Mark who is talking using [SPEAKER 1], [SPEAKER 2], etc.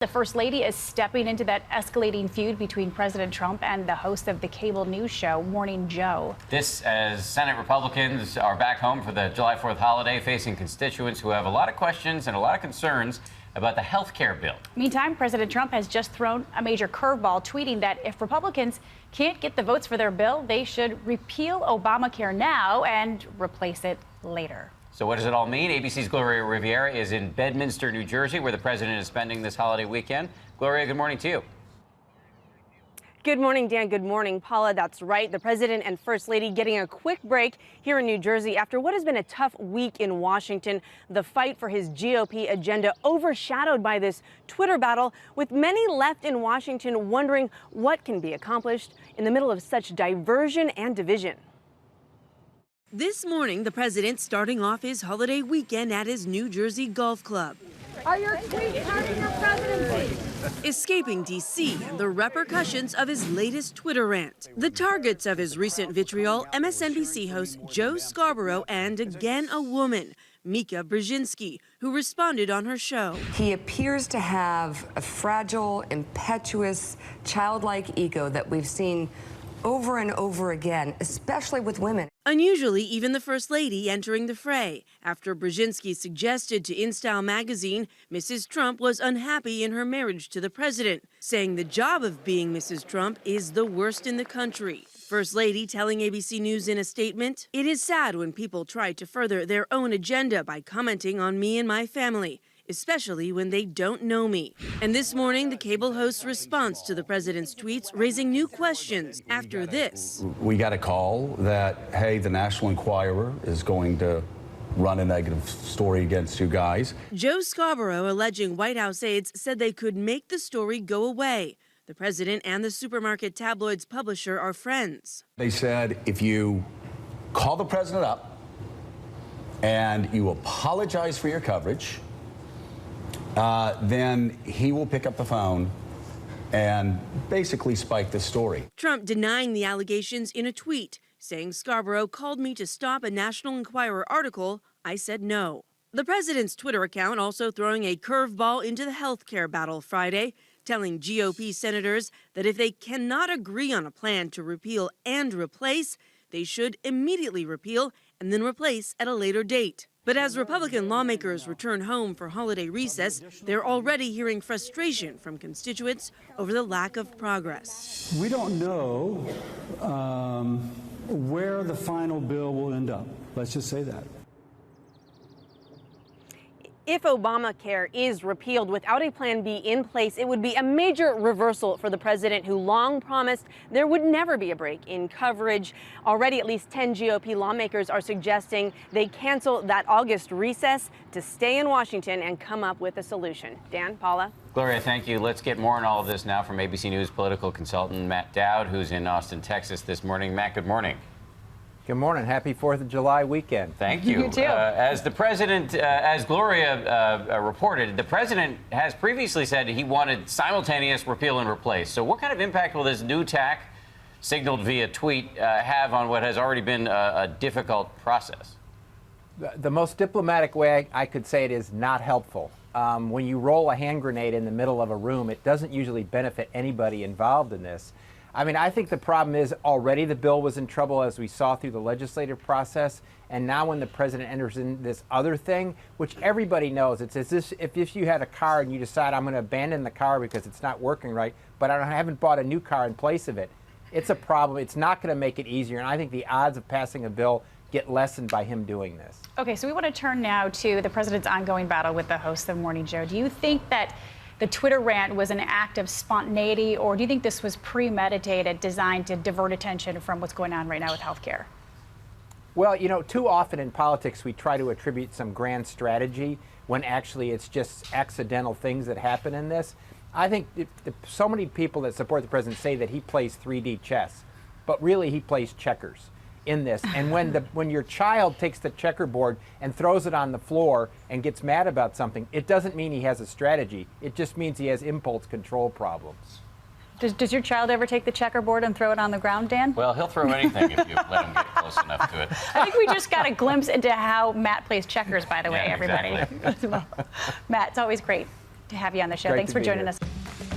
[SPEAKER 1] The First Lady is stepping into that escalating feud between President Trump and the host of the cable news show, Morning Joe.
[SPEAKER 2] This as Senate Republicans are back home for the July 4th holiday, facing constituents who have a lot of questions and a lot of concerns about the health care bill.
[SPEAKER 1] Meantime, President Trump has just thrown a major curveball, tweeting that if Republicans can't get the votes for their bill, they should repeal Obamacare now and replace it later.
[SPEAKER 2] So what does it all mean? ABC's Gloria Riviera is in Bedminster, New Jersey, where the president is spending this holiday weekend. Gloria, good morning to you.
[SPEAKER 3] Good morning, Dan. Good morning, Paula. That's right. The president and First Lady getting a quick break here in New Jersey after what has been a tough week in Washington. The fight for his GOP agenda overshadowed by this Twitter battle, with many left in Washington wondering what can be accomplished in the middle of such diversion and division. This morning, the president starting off his holiday weekend at his New Jersey golf club.
[SPEAKER 4] Are your tweets hurting your presidency?
[SPEAKER 3] Escaping D.C. and the repercussions of his latest Twitter rant. The targets of his recent vitriol, MSNBC host Joe Scarborough and, again, a woman, Mika Brzezinski, who responded on her show.
[SPEAKER 5] He appears to have a fragile, impetuous, childlike ego that we've seen over and over again, especially with women.
[SPEAKER 3] Unusually, even the First Lady entering the fray after Brzezinski suggested to InStyle magazine Mrs. Trump was unhappy in her marriage to the president, saying the job of being Mrs. Trump is the worst in the country. First Lady telling ABC News in a statement, "It is sad when people try to further their own agenda by commenting on me and my family, especially when they don't know me." And this morning, the cable host's response to the president's tweets raising new questions after this.
[SPEAKER 6] We got a call that, hey, the National Enquirer is going to run a negative story against you guys.
[SPEAKER 3] Joe Scarborough alleging White House aides said they could make the story go away. The president and the supermarket tabloid's publisher are friends.
[SPEAKER 6] They said if you call the president up and you apologize for your coverage, then he will pick up the phone and basically spike the story.
[SPEAKER 3] Trump denying the allegations in a tweet, saying Scarborough called me to stop a National Enquirer article. I said no. The president's Twitter account also throwing a curveball into the health care battle Friday, telling GOP senators that if they cannot agree on a plan to repeal and replace, they should immediately repeal and then replace at a later date. But as Republican lawmakers return home for holiday recess, they're already hearing frustration from constituents over the lack of progress.
[SPEAKER 7] We don't know where the final bill will end up. Let's just say that.
[SPEAKER 3] If Obamacare is repealed without a plan B in place, it would be a major reversal for the president, who long promised there would never be a break in coverage. Already, at least 10 GOP lawmakers are suggesting they cancel that August recess to stay in Washington and come up with a solution. Dan, Paula.
[SPEAKER 2] Gloria, thank you. Let's get more on all of this now from ABC News political consultant Matt Dowd, who's in Austin, Texas this morning. Matt, good morning.
[SPEAKER 8] Good morning. Happy 4th of July weekend.
[SPEAKER 2] Thank you.
[SPEAKER 1] You too.
[SPEAKER 2] As the president, as Gloria reported, the president has previously said he wanted simultaneous repeal and replace. So what kind of impact will this new tack, signaled via tweet, have on what has already been a difficult process?
[SPEAKER 8] The most diplomatic way I could say it is not helpful. When you roll a hand grenade in the middle of a room, it doesn't usually benefit anybody involved in this. I mean, I think the problem is already the bill was in trouble, as we saw through the legislative process. And now when the president enters in this other thing, which everybody knows, it's as if you had a car and you decide I'm going to abandon the car because it's not working right, but I haven't bought a new car in place of it. It's a problem. It's not going to make it easier. And I think the odds of passing a bill get lessened by him doing this.
[SPEAKER 1] Okay, so we want to turn now to the president's ongoing battle with the host of Morning Joe. Do you think that the Twitter rant was an act of spontaneity, or do you think this was premeditated, designed to divert attention from what's going on right now with health care?
[SPEAKER 8] Well, you know, too often in politics we try to attribute some grand strategy when actually it's just accidental things that happen in this. I think so many people that support the president say that he plays 3D chess, but really he plays checkers in this. And when your child takes the checkerboard and throws it on the floor and gets mad about something, it doesn't mean he has a strategy. It just means he has impulse control problems.
[SPEAKER 1] Does your child ever take the checkerboard and throw it on the ground, Dan?
[SPEAKER 2] Well, he'll throw anything if you let him get close enough to it.
[SPEAKER 1] I think we just got a glimpse into how Matt plays checkers, by the way,
[SPEAKER 2] Yeah,
[SPEAKER 1] everybody.
[SPEAKER 2] exactly.
[SPEAKER 1] Matt, it's always great. to have you on the show.
[SPEAKER 8] Great
[SPEAKER 1] Thanks
[SPEAKER 8] to
[SPEAKER 1] for
[SPEAKER 8] be
[SPEAKER 1] joining
[SPEAKER 8] here.
[SPEAKER 1] us.